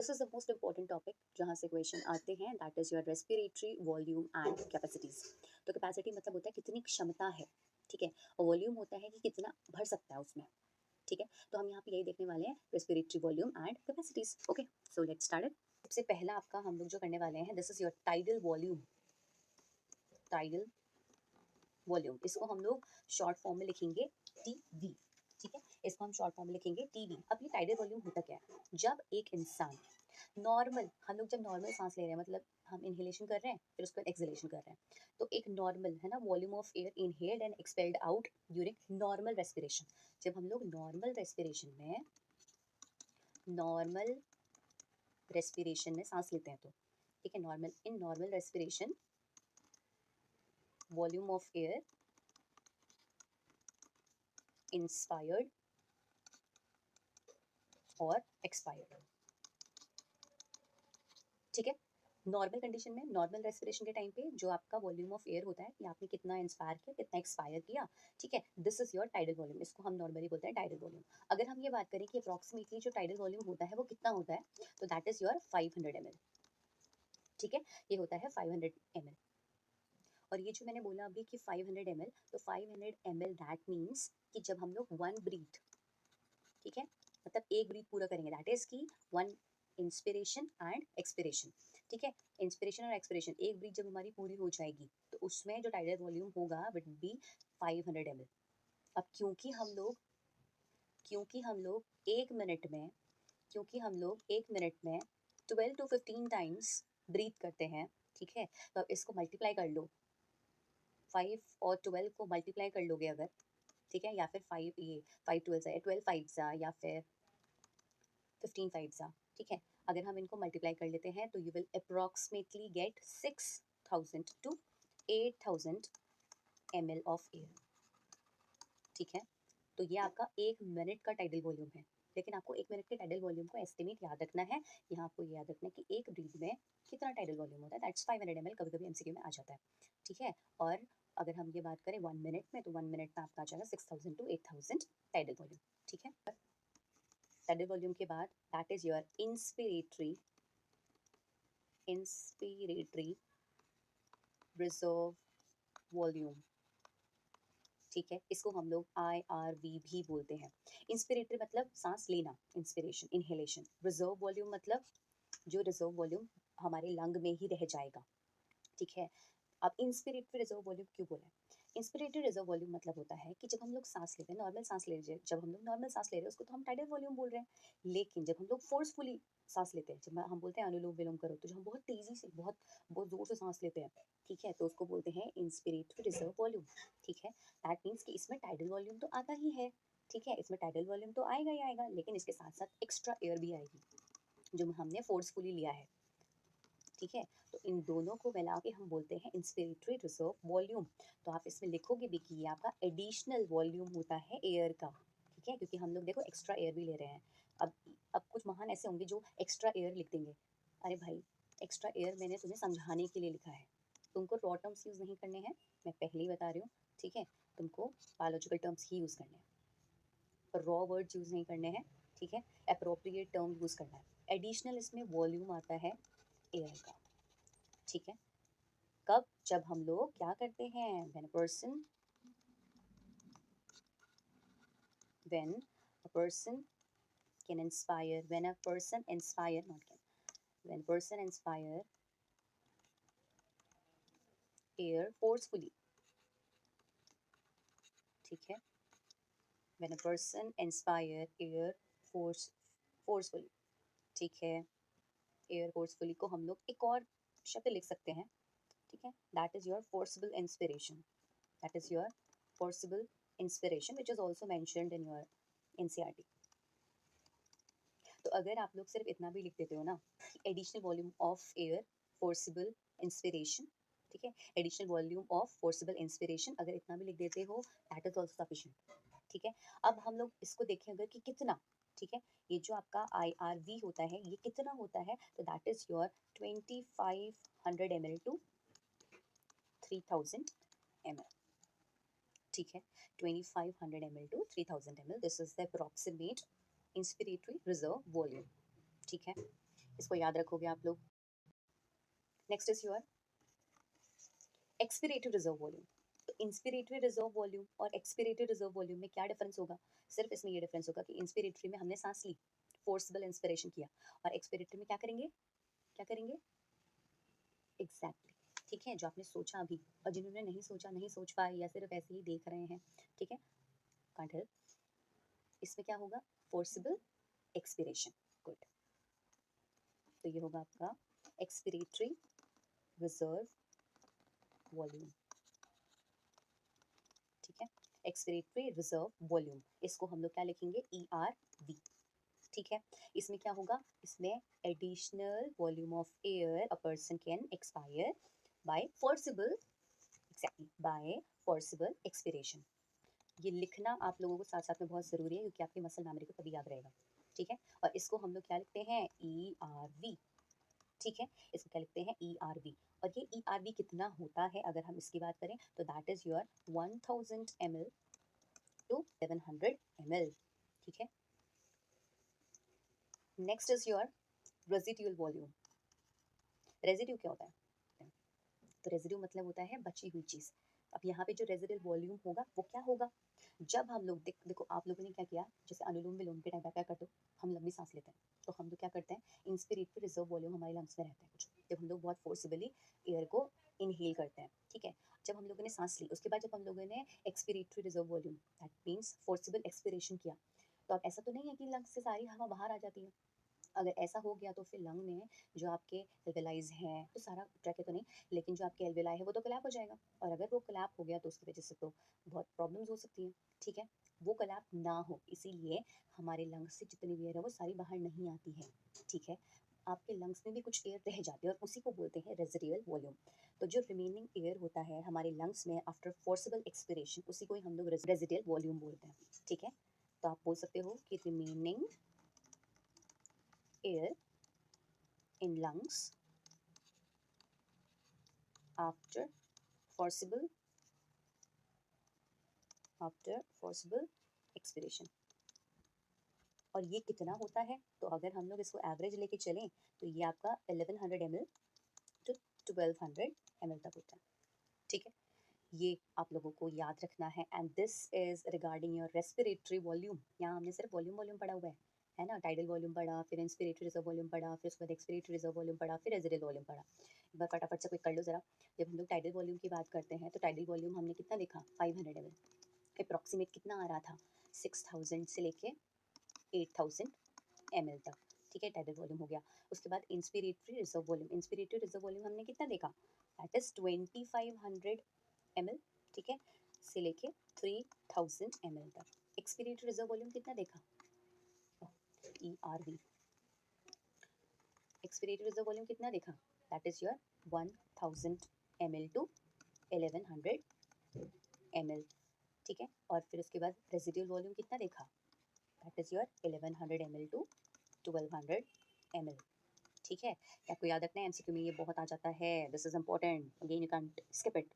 This is the most important topic जहाँ से question आते हैं, that is your respiratory volume and capacities. तो कैपेसिटी मतलब होता है कितनी क्षमता है, ठीक है, और वॉल्यूम होता है कि कितना भर सकता है उसमें, ठीक है। तो हम यहाँ पे यही देखने वाले हैं, respiratory volume and capacities. Okay, so let's start it. सबसे पहला आपका हम लोग जो करने वाले हैं, this is your tidal volume. Tidal volume, इसको हम लोग शॉर्ट फॉर्म में लिखेंगे टीवी, ठीक है। इसको हम शॉर्ट फॉर्म में लिखेंगे टीवी। अब ये टाइडल वॉल्यूम होता क्या है? जब एक इंसान नॉर्मल, हम लोग जब नॉर्मल सांस ले रहे हैं, मतलब हम इनहेलेशन कर रहे हैं फिर उसके बाद एक्सहेलेशन कर रहे हैं, तो एक नॉर्मल है ना volume of air inhaled and expelled out during normal respiration. जब हम लोग नॉर्मल रेस्पिरेशन में सांस लेते हैं तो, ठीक है, normal respiration volume of air inspired और एक्सपायर्ड, ठीक है। नॉर्मल कंडीशन में, नॉर्मल रेस्पिरेशन के टाइम पे जो आपका वॉल्यूम ऑफ एयर होता है कि आपने कितना इंस्पायर किया कितना एक्सपायर किया, ठीक है, this is your tidal volume. इसको हम नॉर्मली बोलते हैं टाइडल वॉल्यूम। अगर हम ये बात करें कि अप्रॉक्सीमेटली जो टाइडल वॉल्यूम होता है वो कितना होता है, तो दैट इज योर 500 ml, ठीक है, ये होता है 500 ml। और ये जो मैंने बोला अभी कि 500 ml, तो 500 ml दैट मीन्स कि जब हम लोग वन ब्रीथ, ठीक है, मतलब एक ब्रीथ पूरा करेंगे, दैट इज की वन इंस्पिरेशन एंड एक्सपिरेशन, ठीक है। इंस्पिरेशन और एक्सपिरेशन, एक ब्रीथ जब हमारी पूरी हो जाएगी तो उसमें जो टाइडल वॉल्यूम होगा विल बी 500 ml। अब क्योंकि हम लोग एक मिनट में क्योंकि हम लोग एक मिनट में 12 to 15 टाइम्स ब्रीथ करते हैं, ठीक है, तो अब इसको मल्टीप्लाई कर लो, 5 और 12 को मल्टीप्लाई कर लोगे अगर, ठीक है, या फिर 5, ये 5 12 सा, 12 5 सा, या फिर 15 5 सा, ठीक है। अगर हम इनको मल्टीप्लाई कर लेते हैं तो you will approximately get 6000 to 8000 ml of air, ठीक है। तो ये आपका एक मिनट का टाइडल वॉल्यूम है। लेकिन आपको एक मिनट के टाइडल वॉल्यूम को एस्टिमेट याद रखना है। यहाँ आपको याद रखना है कि एक ब्रीथ में कितना टाइडल वॉल्यूम होता है, दैट्स 500 ml। कभी कभी एमसीक्यू में आ जाता है, ठीक है। और अगर हम ये बात करें 1 मिनट में, तो 1 मिनट में आपका आ जाएगा 6000 to 8000 टाइडल वॉल्यूम, ठीक है। टाइडल वॉल्यूम के बाद that is your inspiratory reserve volume, ठीक है। इसको हम लोग IRV भी बोलते हैं। इंस्पिरेटरी मतलब सांस लेना, इंस्पिरेशन इनहेलेशन। रिजर्व वॉल्यूम मतलब जो रिजर्व वॉल्यूम हमारे लंग में ही रह जाएगा, ठीक है। अब इंस्पिरेटरी रिजर्व वॉल्यूम क्यों बोला है? इंस्पिरेटरी रिजर्व वॉल्यूम मतलब होता है कि जब हम लोग सांस लेते हैं, नॉर्मल सांस ले रहे हैं, जब हम लोग नॉर्मल सांस ले रहे हैं उसको तो हम टाइडल वॉल्यूम बोल रहे हैं। लेकिन जब हम लोग फोर्सफुली सांस लेते हैं, जब हम बोलते हैं अनुलोम विलोम करो, तो जब हम बहुत तेजी से बहुत बहुत जोर से सांस लेते हैं, ठीक है, तो उसको बोलते हैं इंस्पिरेटरी रिजर्व वॉल्यूम, ठीक है। दैट मीन्स कि इसमें टाइडल वॉल्यूम तो आता ही है, ठीक है, इसमें टाइडल वॉल्यूम तो आएगा ही आएगा, लेकिन इसके साथ साथ एक्स्ट्रा एयर भी आएगी जो हमने फोर्सफुली लिया है, ठीक है। तो इन दोनों को मिला के हम बोलते हैं इंस्पिरेटरी रिजर्व वॉल्यूम। तो आप इसमें लिखोगे भी कि ये आपका एडिशनल वॉल्यूम होता है एयर का, ठीक है, क्योंकि हम लोग देखो एक्स्ट्रा एयर भी ले रहे हैं। अब कुछ महान ऐसे होंगे जो एक्स्ट्रा एयर लिख देंगे। अरे भाई, एक्स्ट्रा एयर मैंने तुम्हें समझाने के लिए लिखा है, तुमको रॉ टर्म्स यूज़ नहीं करने हैं, मैं पहले ही बता रही हूँ, ठीक है। तुमको बायोलॉजिकल टर्म्स ही यूज़ करने हैं, रॉ वर्ड्स यूज़ नहीं करने हैं, ठीक है। अप्रोप्रिएट टर्म यूज़ करना है। एडिशनल इसमें वॉल्यूम आता है एयर का, ठीक है। कब? जब हम लोग क्या करते हैं, when a person can inspire, when a person inspire, not can, when a person inspire air forcefully, ठीक है, when a person inspire air forcefully, ठीक है। एयर फोर्सफुली को हम लोग एक और शब्द लिख सकते हैं, ठीक है, that is your forcible inspiration, that is your forcible inspiration which is also mentioned in your NCERT। तो अगर आप लोग सिर्फ इतना भी लिख देते हो ना कि additional volume of air forcible inspiration, ठीक है, additional volume of forcible inspiration, अगर इतना भी लिख देते हो दैट इज ऑल्सो सफिशिएंट, ठीक है। अब हम लोग इसको देखें अगर कि कितना, ठीक है, ये जो आपका IRV होता है ये कितना होता है, तो that is your 2500 ml to 3000 ml, ठीक है, 2500 ml to 3000 ml, this is the approximate inspiratory reserve volume, ठीक है। इसको याद रखोगे आप लोग। Next is your expiratory reserve volume. तो इंस्पिरेटरी रिजर्व वॉल्यूम और एक्सपिरेटरी रिजर्व वॉल्यूम में क्या डिफरेंस होगा? सिर्फ इसमें ये डिफरेंस होगा कि इंस्पिरेटरी में हमने सांस ली, फोर्सिबल इंस्पिरेशन किया, और एक्सपिरेटरी में क्या करेंगे? क्या करेंगे? एग्जैक्टली ठीक है, जो आपने सोचा अभी, और जिन्होंने नहीं सोचा, नहीं सोच पाए, या सिर्फ ऐसे ही देख रहे हैं, ठीक है, कांट हेल्प, इसमें क्या होगा? Forcible expiration. गुड। तो ये होगा आपका एक्सपिरेटरी रिजर्व वॉल्यूम, ठीक है, एक्सपिरेटरी रिजर्व वॉल्यूम, इसको हम लोग क्या लिखेंगे? ERV, ठीक है। इसमें क्या होगा? इसमें additional volume of air a person can expire by forcible, exactly, by forcible expiration. ये लिखना आप लोगों को साथ साथ में बहुत ज़रूरी है, क्योंकि आपकी मसल मेमोरी को तभी याद रहेगा, ठीक है। और इसको हम लोग क्या लिखते हैं? ERV, ठीक है, इसको क्या लिखते हैं? ERV। और ये ERV कितना होता है अगर हम इसकी बात करें, तो that is your 1000 ml to 1100 ml, ठीक है। Next is your residual volume. Residue क्या होता है? तो रेजिड्यू मतलब होता है बची हुई चीज़। अब यहाँ पे जो रेजिडुअल वॉल्यूम होगा वो क्या होगा? जब हम लोग देखो आप लोगों ने क्या किया, जैसे अनुलोम विलोम के टाइम पे क्या करते हो, हम लंबी सांस लेते हैं, तो हम लोग क्या करते हैं? इंस्पिरेटरी रिजर्व वॉल्यूम हमारे लंग्स में रहता है कुछ, जब हम लोग बहुत फोर्सिबली एयर को इनहेल करते हैं, ठीक है। जब हम लोगों ने सांस ली, उसके बाद जब हम लोगों ने expiratory reserve volume, that means forcible expiration किया, तो अब ऐसा तो नहीं है कि लंग्स से सारी हवा बाहर आ जाती है। अगर ऐसा हो गया तो फिर लंग में जो आपके एल्वेलाइज हैं, तो सारा ट्रैक है तो नहीं, लेकिन जो आपके एल्वेलाई है वो तो कोलैप हो जाएगा, और अगर वो कोलैप हो गया तो उसकी वजह से तो बहुत प्रॉब्लम्स हो सकती हैं, ठीक है। वो कोलैप ना हो, इसीलिए हमारे लंग्स से जितनी भी एयर है वो सारी बाहर नहीं आती है, ठीक है। आपके लंग्स में भी कुछ एयर रह जाती है, और उसी को बोलते हैं रेजिडुअल वॉल्यूम। तो जो रिमेनिंग एयर होता है हमारे लंग्स में आफ्टर फोर्सिबल एक्सपिरेशन, उसी को ही हम लोग रेजिडुअल वॉल्यूम बोलते हैं, ठीक है। तो आप बोल सकते हो कि remaining air in lungs after forcible expiration। और ये कितना होता है? तो अगर हम लोग इसको एवरेज लेके चलें तो ये आपका 1100 ml to 1200 ml तक होता है, ठीक है। ये आप लोगों को याद रखना है, and this is regarding your respiratory volume. यहाँ हमने सिर्फ वॉल्यूम वॉल्यूम पढ़ा हुआ है ना, टाइडल वॉल्यूम पढ़ा, फिर इंस्पिरेटरी रिजर्व वॉल्यूम पढ़ा, फिर उसके बाद एक्सपिरेटरी रिजर्व वॉल्यूम पढ़ा, फिर रेजिडुअल वॉल्यूम पढ़ा। एक बार फटाफट से कोई कर लो ज़रा। जब हम लोग टाइडल वॉल्यूम की बात करते हैं तो टाइडल वॉल्यूम हमने कितना देखा? 500 ml। अप्रॉक्सीमेट कितना आ रहा था? 6000 से लेके 8000 ml तक, ठीक है, टाइडल वॉल्यूम हो गया। उसके बाद inspiratory reserve volume, inspiratory reserve volume हमने कितना देखा? दैट इज 2500 ml, ठीक है, से लेके 3000 ml तक। एक्सपिरेटरी रिजर्व वॉल्यूम कितना देखा? ERV। एक्सपिरेटरी रिजर्व वॉल्यूम कितना देखा? That is your 1000 ml to 1100 ml, ठीक है। और फिर उसके बाद रेजिडुअल वॉल्यूम कितना देखा? That is your 1100 ml to 1200 ml, ठीक है। आपको याद रखना है, MCQ में ये बहुत आ जाता है, this is important, again you can't skip it.